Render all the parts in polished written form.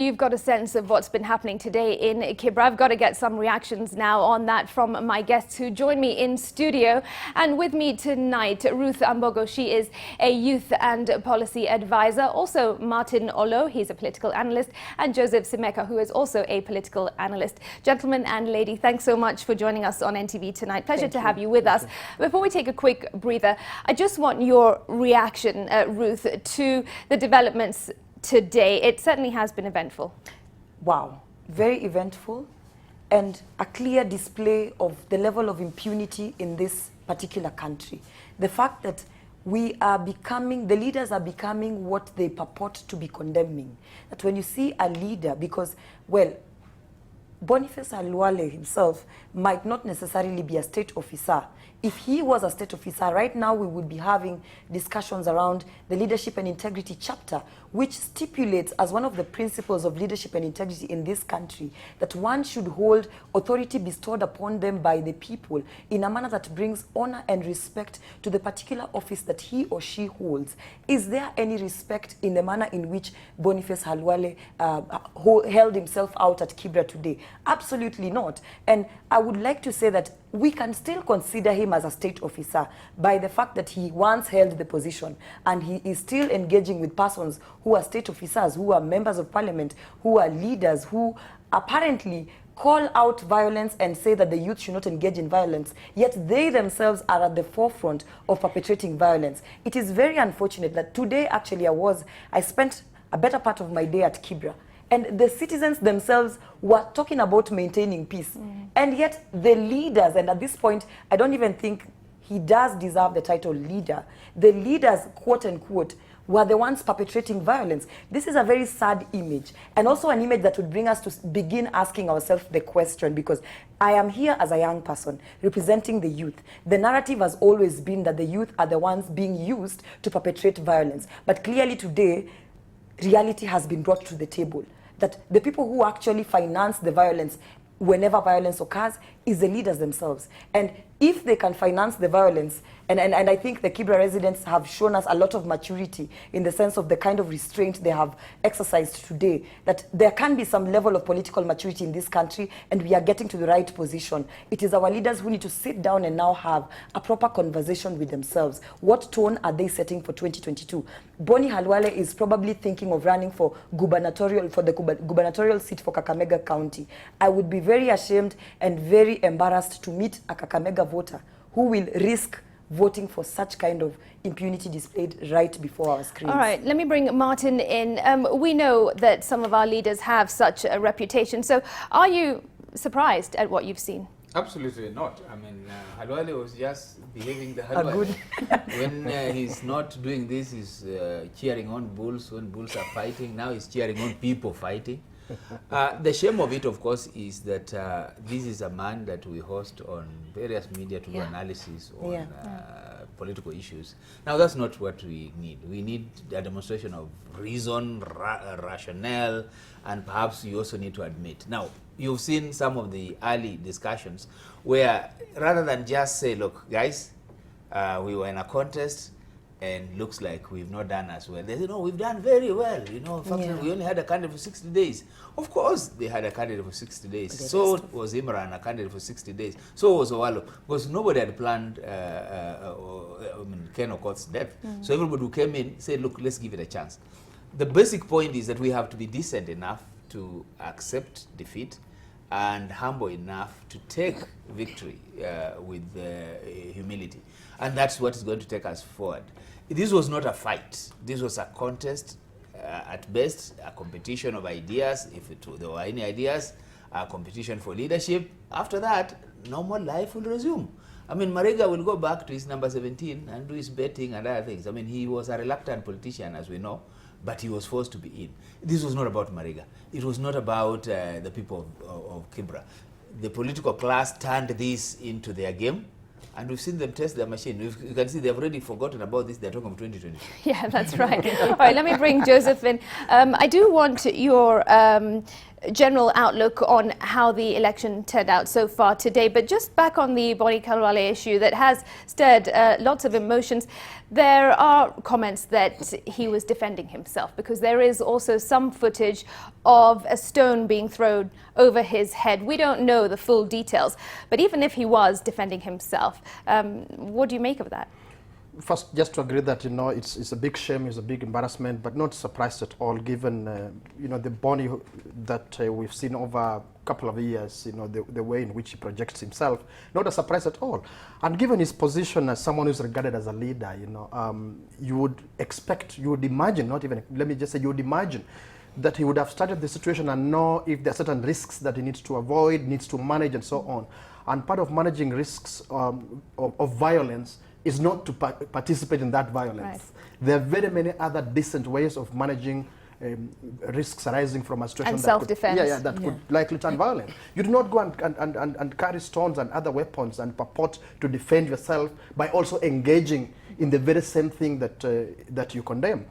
you've got a sense of what's been happening today in Kibra. I've got to get some reactions now on that from my guests who join me in studio. And with me tonight, Ruth Ambogo, she is a youth and policy advisor. Also, Martin Olo, he's a political analyst, and Joseph Simeka, who is also a political analyst. Gentlemen and lady, thanks so much for joining us on NTV tonight. Pleasure to have you with us. Before we take a quick breather, I just want your reaction, Ruth, to the developments today. It certainly has been eventful. Wow, very eventful, and a clear display of the level of impunity in this particular country. The fact that we are becoming, the leaders are becoming what they purport to be condemning. That when you see a leader, because, well, Boni Khalwale himself might not necessarily be a state officer. If he was a state officer, right now we would be having discussions around the Leadership and Integrity chapter, which stipulates as one of the principles of leadership and integrity in this country that one should hold authority bestowed upon them by the people in a manner that brings honor and respect to the particular office that he or she holds. Is there any respect in the manner in which Boni Khalwale held himself out at Kibra today? Absolutely not. And I would like to say that we can still consider him as a state officer by the fact that he once held the position and he is still engaging with persons who are state officers, who are members of parliament, who are leaders, who apparently call out violence and say that the youth should not engage in violence, yet they themselves are at the forefront of perpetrating violence. It is very unfortunate that today actually I spent a better part of my day at Kibra. And the citizens themselves were talking about maintaining peace. And yet the leaders, and at this point, I don't even think he does deserve the title leader. The leaders, quote unquote, were the ones perpetrating violence. This is a very sad image, and also an image that would bring us to begin asking ourselves the question, because I am here as a young person representing the youth. The narrative has always been that the youth are the ones being used to perpetrate violence. But clearly today, reality has been brought to the table. That the people who actually finance the violence whenever violence occurs is the leaders themselves. And if they can finance the violence, and I think the Kibra residents have shown us a lot of maturity in the sense of the kind of restraint they have exercised today, that there can be some level of political maturity in this country, and we are getting to the right position. It is our leaders who need to sit down and now have a proper conversation with themselves. What tone are they setting for 2022? Boni Khalwale is probably thinking of running for the gubernatorial seat for Kakamega County. I would be very ashamed and very embarrassed to meet a Kakamega voter who will risk voting for such kind of impunity displayed right before our screens. All right, let me bring Martin in. We know that some of our leaders have such a reputation. So are you surprised at what you've seen? Absolutely not. I mean, Khalwale was just behaving the Khalwale. When he's not doing this, he's cheering on bulls when bulls are fighting. Now he's cheering on people fighting. The shame of it, of course, is that this is a man that we host on various media to do analysis on political issues. Now, that's not what we need. We need a demonstration of reason, rationale, and perhaps you also need to admit. Now, you've seen some of the early discussions where rather than just say, look, guys, we were in a contest, and looks like we've not done as well. They say, no, we've done very well. You know, in fact, we only had a candidate for 60 days. Of course, they had a candidate for 60 days. So was Imran a candidate for 60 days. So was Owalo. Because nobody had planned Ken Okoth's death. So everybody who came in said, look, let's give it a chance. The basic point is that we have to be decent enough to accept defeat and humble enough to take victory with humility. And that's what is going to take us forward. This was not a fight. This was a contest, at best, a competition of ideas, if there were any ideas, a competition for leadership. After that, normal life will resume. I mean, Marega will go back to his number 17 and do his betting and other things. I mean, he was a reluctant politician, as we know, but he was forced to be in. This was not about Marega. It was not about the people of Kibra. The political class turned this into their game. And we've seen them test their machine. You can see they've already forgotten about this. They're talking of 2022. Yeah, that's right. All right, let me bring Joseph in. I do want your general outlook on how the election turned out so far today. But just back on the Boni Khalwale issue that has stirred lots of emotions, there are comments that he was defending himself, because there is also some footage of a stone being thrown over his head. We don't know the full details, but even if he was defending himself, what do you make of that? First, just to agree that, it's a big shame, it's a big embarrassment, but not surprised at all, given, the Boni that we've seen over a couple of years, the way in which he projects himself. Not a surprise at all. And given his position as someone who's regarded as a leader, you would expect, you would imagine, not even, let me just say, you would imagine that he would have studied the situation and know if there are certain risks that he needs to avoid, needs to manage, and so on. And part of managing risks of violence is not to participate in that violence. Right. There are very many other decent ways of managing risks arising from a situation And that self-defense. could likely turn violent. You do not go and carry stones and other weapons and purport to defend yourself by also engaging in the very same thing that you condemn.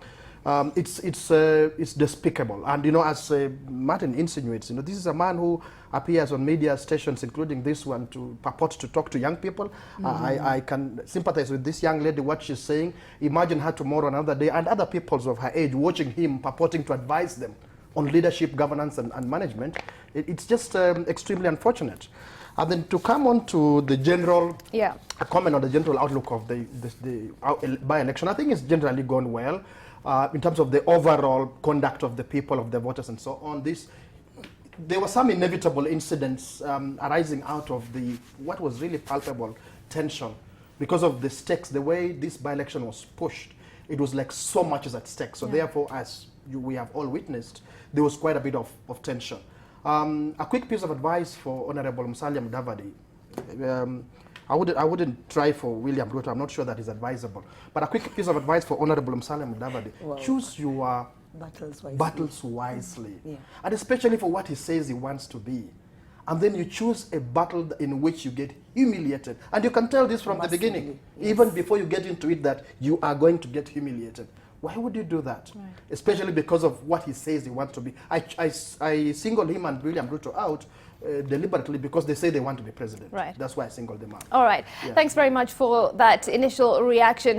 It's despicable, and as Martin insinuates, this is a man who appears on media stations, including this one, to purport to talk to young people. I can sympathize with this young lady, what she's saying. Imagine her tomorrow, another day, and other peoples of her age watching him purporting to advise them on leadership, governance, and management. It's just extremely unfortunate. And then to come on to the general, a comment on the general outlook of the by-election, I think it's generally gone well. In terms of the overall conduct of the people, of the voters, and so on. There were some inevitable incidents arising out of what was really palpable tension because of the stakes, the way this by-election was pushed. It was like so much is at stake. So therefore, as we have all witnessed, there was quite a bit of tension. A quick piece of advice for Honorable Musalia Mudavadi. I wouldn't try for William Ruto. I'm not sure that is advisable. But a quick piece of advice for Honorable Musalia Mudavadi. Wow. Choose your battles wisely. Yeah. And especially for what he says he wants to be. And then you choose a battle in which you get humiliated. And you can tell this from the beginning, even before you get into it, that you are going to get humiliated. Why would you do that? Right. Especially because of what he says he wants to be. I singled him and William Ruto out deliberately because they say they want to be president. Right. That's why I singled them out. All right. Yeah. Thanks very much for that initial reaction.